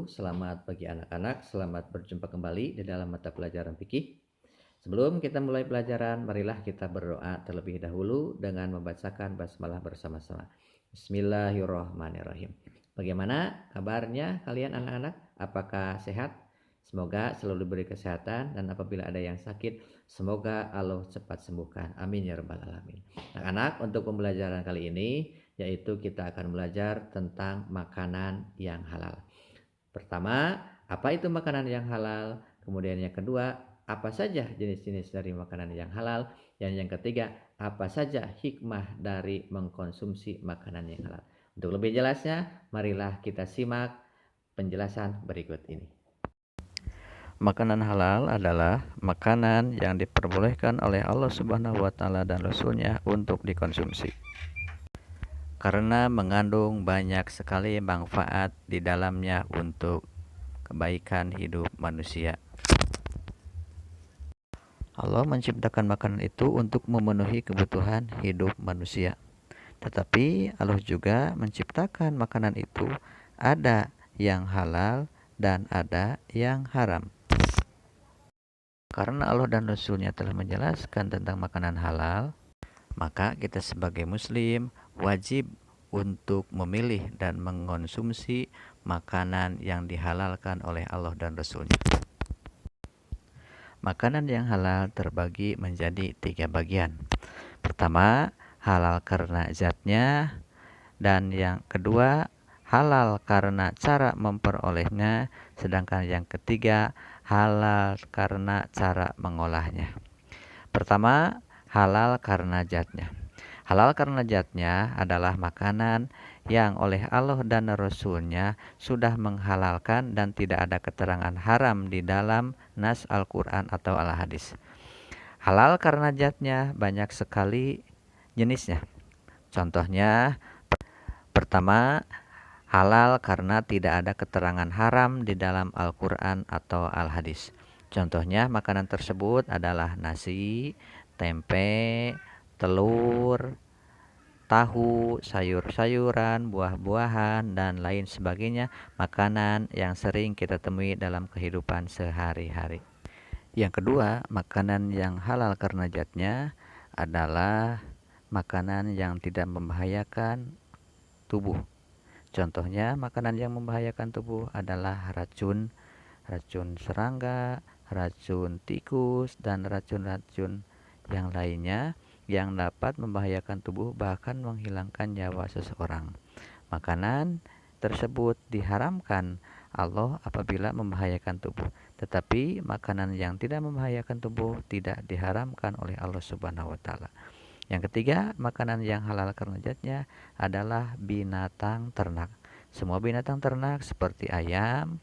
wabarakatuh. Selamat pagi anak-anak, selamat berjumpa kembali di dalam mata pelajaran fikih. Sebelum kita mulai pelajaran, marilah kita berdoa terlebih dahulu dengan membacakan basmalah bersama-sama. Bismillahirrahmanirrahim. Bagaimana kabarnya kalian anak-anak? Apakah sehat? Semoga selalu diberi kesehatan, dan apabila ada yang sakit, semoga Allah cepat sembuhkan. Amin ya rabbal alamin. Anak-anak, untuk pembelajaran kali ini yaitu kita akan belajar tentang makanan yang halal. Pertama, apa itu makanan yang halal? Kemudian yang kedua, apa saja jenis-jenis dari makanan yang halal? Dan yang ketiga, apa saja hikmah dari mengkonsumsi makanan yang halal? Untuk lebih jelasnya, marilah kita simak penjelasan berikut ini. Makanan halal adalah makanan yang diperbolehkan oleh Allah Subhanahu wa Ta'ala dan Rasul-Nya untuk dikonsumsi, karena mengandung banyak sekali manfaat di dalamnya untuk kebaikan hidup manusia. Allah menciptakan makanan itu untuk memenuhi kebutuhan hidup manusia. Tetapi Allah juga menciptakan makanan itu ada yang halal dan ada yang haram. Karena Allah dan Rasul-Nya telah menjelaskan tentang makanan halal, maka kita sebagai muslim wajib untuk memilih dan mengonsumsi makanan yang dihalalkan oleh Allah dan Rasul-Nya. Makanan yang halal terbagi menjadi 3 bagian. Pertama, halal karena zatnya, dan yang kedua, halal karena cara memperolehnya, sedangkan yang ketiga, halal karena cara mengolahnya. Pertama, halal karena zatnya. Halal karena zatnya adalah makanan yang oleh Allah dan Rasul-Nya sudah menghalalkan dan tidak ada keterangan haram di dalam nas Al-Quran atau Al-Hadis. Halal karena zatnya banyak sekali jenisnya. Contohnya, pertama, halal karena tidak ada keterangan haram di dalam Al-Quran atau Al-Hadis. Contohnya makanan tersebut adalah nasi, tempe, telur, tahu, sayur-sayuran, buah-buahan, dan lain sebagainya, makanan yang sering kita temui dalam kehidupan sehari-hari. Yang kedua, makanan yang halal karena zatnya adalah makanan yang tidak membahayakan tubuh. Contohnya, makanan yang membahayakan tubuh adalah racun serangga, racun tikus, dan racun-racun yang lainnya yang dapat membahayakan tubuh bahkan menghilangkan nyawa seseorang. Makanan tersebut diharamkan Allah apabila membahayakan tubuh. Tetapi makanan yang tidak membahayakan tubuh tidak diharamkan oleh Allah Subhanahu wa Ta'ala. Yang ketiga, makanan yang halal karena zatnya adalah binatang ternak. Semua binatang ternak seperti ayam,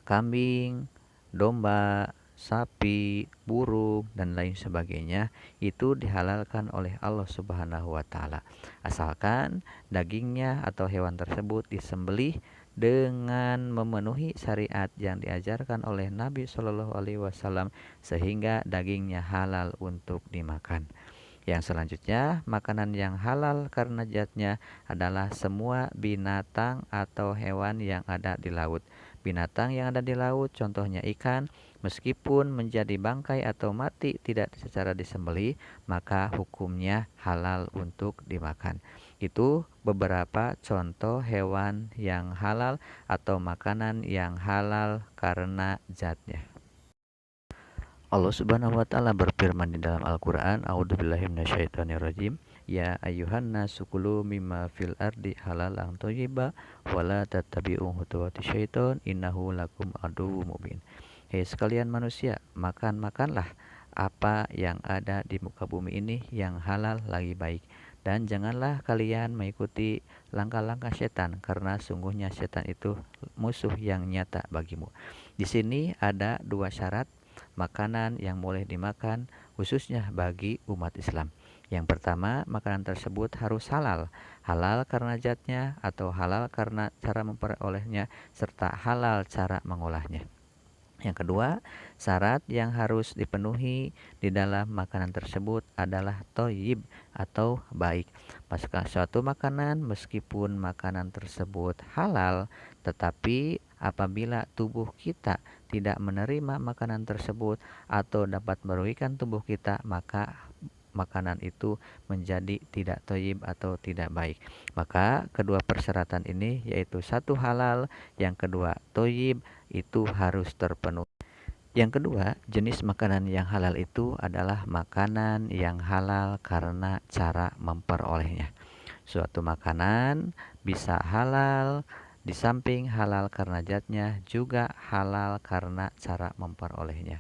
kambing, domba, sapi, burung, dan lain sebagainya itu dihalalkan oleh Allah Subhanahu wa Ta'ala, asalkan dagingnya atau hewan tersebut disembelih dengan memenuhi syariat yang diajarkan oleh Nabi Shallallahu Alaihi Wasallam sehingga dagingnya halal untuk dimakan. Yang selanjutnya, makanan yang halal karena zatnya adalah semua binatang atau hewan yang ada di laut. Binatang yang ada di laut, contohnya ikan, meskipun menjadi bangkai atau mati tidak secara disembelih, maka hukumnya halal untuk dimakan. Itu beberapa contoh hewan yang halal atau makanan yang halal karena zatnya. Allah Subhanahu wa Ta'ala berfirman di dalam Al-Qur'an, A'udzubillahi minasyaitonirrajim, ya ayyuhan nasu kulu mimma fil ardi halalan thayyiba wa la tattabi'u khutuwati syaiton innahu lakum aduwwum mubin. Hei sekalian manusia, makanlah apa yang ada di muka bumi ini yang halal lagi baik, dan janganlah kalian mengikuti langkah-langkah setan, karena sungguhnya setan itu musuh yang nyata bagimu. Di sini ada 2 syarat makanan yang boleh dimakan khususnya bagi umat Islam. Yang pertama, makanan tersebut harus halal. Halal karena zatnya atau halal karena cara memperolehnya serta halal cara mengolahnya. Yang kedua, syarat yang harus dipenuhi di dalam makanan tersebut adalah thayyib atau baik. Maka suatu makanan meskipun makanan tersebut halal, tetapi apabila tubuh kita tidak menerima makanan tersebut atau dapat merugikan tubuh kita, maka makanan itu menjadi tidak thayyib atau tidak baik. Maka kedua persyaratan ini yaitu satu halal, yang kedua thayyib itu harus terpenuhi. Yang kedua, jenis makanan yang halal itu adalah makanan yang halal karena cara memperolehnya. Suatu makanan bisa halal, di samping halal karena zatnya juga halal karena cara memperolehnya.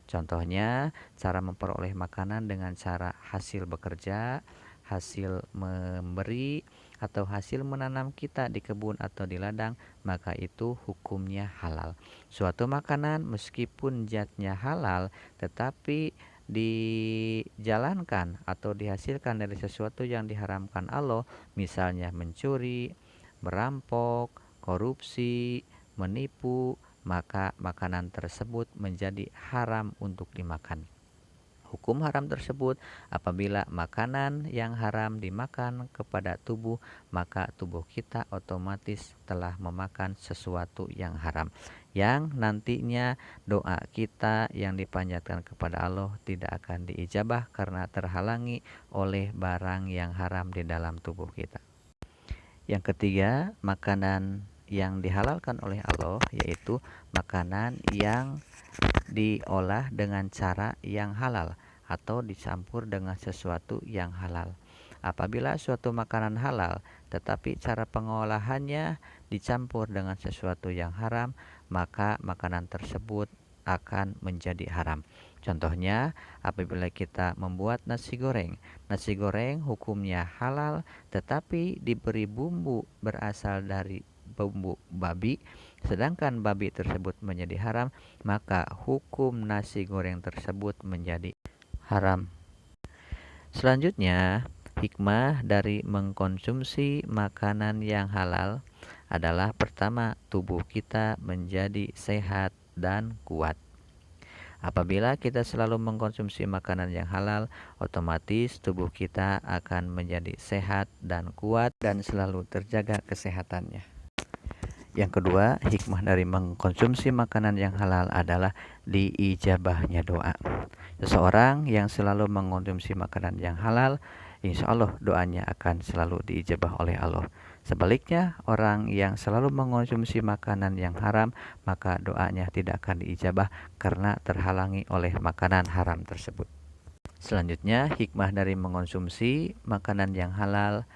Contohnya, cara memperoleh makanan dengan cara hasil bekerja, hasil memberi, atau hasil menanam kita di kebun atau di ladang, maka itu hukumnya halal. Suatu makanan meskipun zatnya halal, tetapi dijalankan atau dihasilkan dari sesuatu yang diharamkan Allah, misalnya mencuri, merampok, korupsi, menipu, maka makanan tersebut menjadi haram untuk dimakan. Hukum haram tersebut, apabila makanan yang haram dimakan kepada tubuh, maka tubuh kita otomatis telah memakan sesuatu yang haram, yang nantinya doa kita yang dipanjatkan kepada Allah tidak akan diijabah karena terhalangi oleh barang yang haram di dalam tubuh kita. Yang ketiga, makanan yang dihalalkan oleh Allah yaitu makanan yang diolah dengan cara yang halal atau dicampur dengan sesuatu yang halal. Apabila suatu makanan halal tetapi cara pengolahannya dicampur dengan sesuatu yang haram, maka makanan tersebut akan menjadi haram. Contohnya, apabila kita membuat nasi goreng. Nasi goreng hukumnya halal tetapi diberi bumbu berasal dari bumbu babi, sedangkan babi tersebut menjadi haram, maka hukum nasi goreng tersebut menjadi haram. Selanjutnya, hikmah dari mengkonsumsi makanan yang halal adalah pertama, tubuh kita menjadi sehat dan kuat. Apabila kita selalu mengkonsumsi makanan yang halal, otomatis tubuh kita akan menjadi sehat dan kuat dan selalu terjaga kesehatannya. Yang kedua, hikmah dari mengkonsumsi makanan yang halal adalah diijabahnya doa. Seseorang yang selalu mengkonsumsi makanan yang halal, insya Allah doanya akan selalu diijabah oleh Allah. Sebaliknya, orang yang selalu mengkonsumsi makanan yang haram, maka doanya tidak akan diijabah karena terhalangi oleh makanan haram tersebut. Selanjutnya, hikmah dari mengkonsumsi makanan yang halal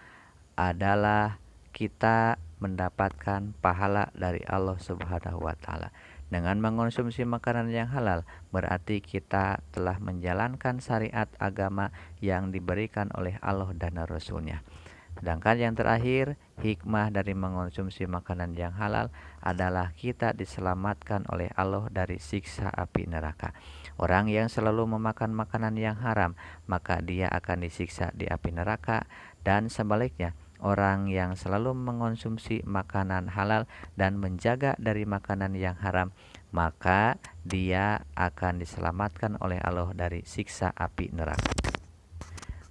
adalah kita mendapatkan pahala dari Allah Subhanahu wa taala. Dengan mengkonsumsi makanan yang halal, berarti kita telah menjalankan syariat agama yang diberikan oleh Allah dan Rasul-Nya. Sedangkan yang terakhir, hikmah dari mengkonsumsi makanan yang halal adalah kita diselamatkan oleh Allah dari siksa api neraka. Orang yang selalu memakan makanan yang haram, maka dia akan disiksa di api neraka, dan sebaliknya, orang yang selalu mengkonsumsi makanan halal dan menjaga dari makanan yang haram, maka dia akan diselamatkan oleh Allah dari siksa api neraka.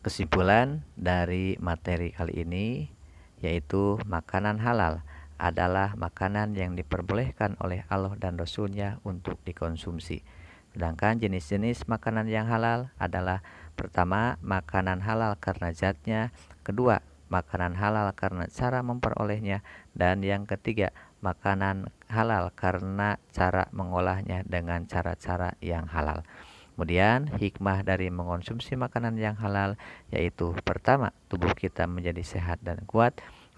Kesimpulan dari materi kali ini yaitu makanan halal adalah makanan yang diperbolehkan oleh Allah dan Rasul-Nya untuk dikonsumsi. Sedangkan jenis-jenis makanan yang halal adalah pertama, makanan halal karena zatnya, kedua, makanan halal karena cara memperolehnya, dan yang ketiga, makanan halal karena cara mengolahnya dengan cara-cara yang halal. Kemudian hikmah dari mengkonsumsi makanan yang halal yaitu pertama, tubuh kita menjadi sehat dan kuat.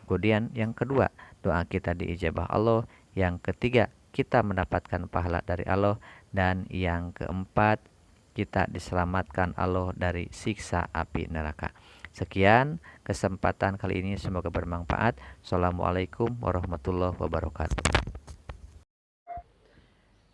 Kemudian yang kedua, doa kita diijabah Allah. Yang ketiga, kita mendapatkan pahala dari Allah. Dan yang keempat, kita diselamatkan Allah dari siksa api neraka. Sekian kesempatan kali ini, semoga bermanfaat. Assalamualaikum warahmatullahi wabarakatuh.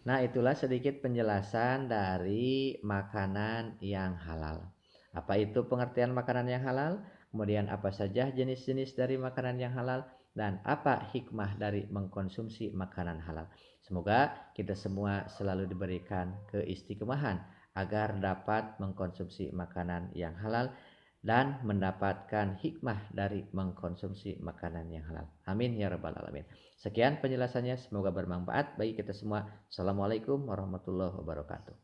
Nah, itulah sedikit penjelasan dari makanan yang halal. Apa itu pengertian makanan yang halal? Kemudian apa saja jenis-jenis dari makanan yang halal? dan apa hikmah dari mengkonsumsi makanan halal. Semoga kita semua selalu diberikan keistiqomahan agar dapat mengkonsumsi makanan yang halal dan mendapatkan hikmah dari mengkonsumsi makanan yang halal. Amin ya rabbal alamin. Sekian penjelasannya, semoga bermanfaat bagi kita semua. Assalamualaikum warahmatullahi wabarakatuh.